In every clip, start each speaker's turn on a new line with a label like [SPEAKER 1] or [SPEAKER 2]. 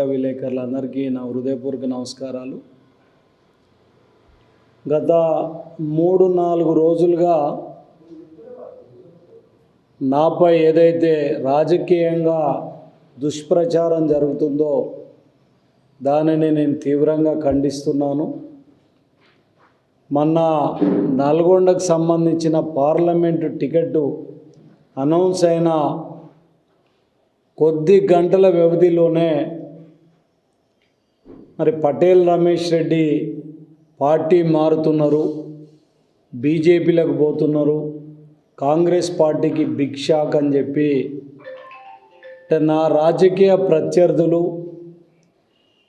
[SPEAKER 1] విలేకరులందరికీ నా హృదయపూర్వక నమస్కారాలు. గత 3-4 రోజులుగా నాపై ఏదైతే రాజకీయంగా దుష్ప్రచారం జరుగుతుందో దానిని నేను తీవ్రంగా ఖండిస్తున్నాను. మొన్న నల్గొండకు సంబంధించిన పార్లమెంటు టికెట్టు అనౌన్స్ అయిన కొద్ది గంటల వ్యవధిలోనే మరి పటేల్ రమేష్ రెడ్డి పార్టీ మారుతున్నారు, బీజేపీలకు పోతున్నారు, కాంగ్రెస్ పార్టీకి బిగ్ షాక్ అని చెప్పి నా రాజకీయ ప్రత్యర్థులు,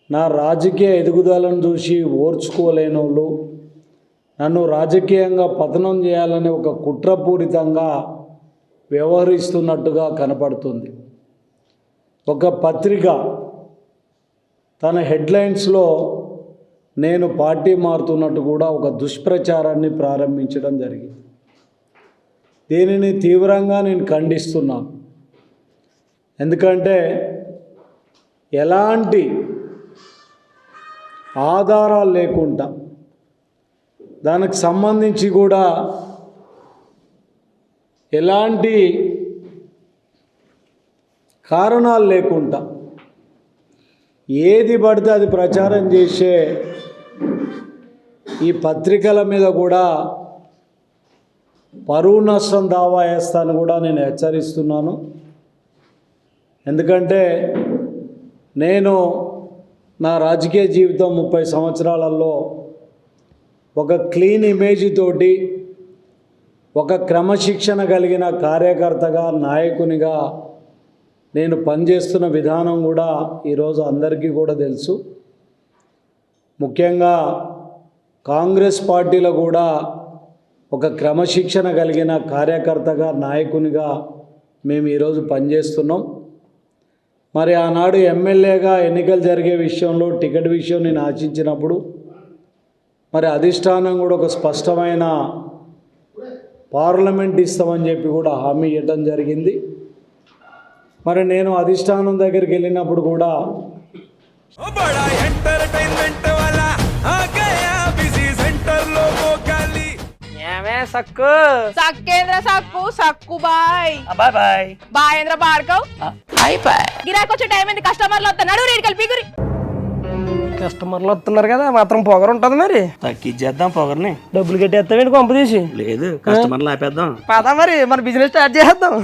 [SPEAKER 1] నా రాజకీయ ఎదుగుదలను చూసి ఓర్చుకోలేని వాళ్ళు నన్ను రాజకీయంగా పతనం చేయాలని ఒక కుట్రపూరితంగా వ్యవహరిస్తున్నట్టుగా కనపడుతుంది. ఒక పత్రిక తన హెడ్లైన్స్లో నేను పార్టీ మారుతున్నట్టు కూడా ఒక దుష్ప్రచారాన్ని ప్రారంభించడం జరిగింది. దీనిని తీవ్రంగా నేను ఖండిస్తున్నాను. ఎందుకంటే ఎలాంటి ఆధారాలు లేకుండా దానికి సంబంధించి కూడా ఎలాంటి కారణాలు లేకుండా ఏది పడితే అది ప్రచారం చేసే ఈ పత్రికల మీద కూడా పరువు నష్టం దావా వేస్తాను కూడా నేను హెచ్చరిస్తున్నాను. ఎందుకంటే నేను నా రాజకీయ జీవితం 30 సంవత్సరాలలో ఒక క్లీన్ ఇమేజ్ తోటి, ఒక క్రమశిక్షణ కలిగిన కార్యకర్తగా, నాయకునిగా నేను పనిచేస్తున్న విధానం కూడా ఈరోజు అందరికీ కూడా తెలుసు. ముఖ్యంగా కాంగ్రెస్ పార్టీలో కూడా ఒక క్రమశిక్షణ కలిగిన కార్యకర్తగా, నాయకునిగా మేము ఈరోజు పనిచేస్తున్నాం. మరి ఆనాడు ఎమ్మెల్యేగా ఎన్నికలు జరిగే విషయంలో టికెట్ విషయం నేను ఆశించినప్పుడు మరి అధిష్టానం కూడా ఒక స్పష్టమైన పార్లమెంట్ ఇస్తామని చెప్పి కూడా హామీ ఇవ్వడం జరిగింది. మరి నేను అధిష్టానం దగ్గరికి వెళ్ళినప్పుడు కూడా
[SPEAKER 2] కస్టమర్లు వస్తున్నారు కదా, మాత్రం పొగరు ఉంటది. మరి తగ్గిచ్చేద్దాం పొగర్ని. డబ్బులు కట్టేస్తామేంటి కొంప తీసి? లేదు, కస్టమర్లు ఆపేద్దాం. పదా మరి మన బిజినెస్ స్టార్ట్ చేద్దాం.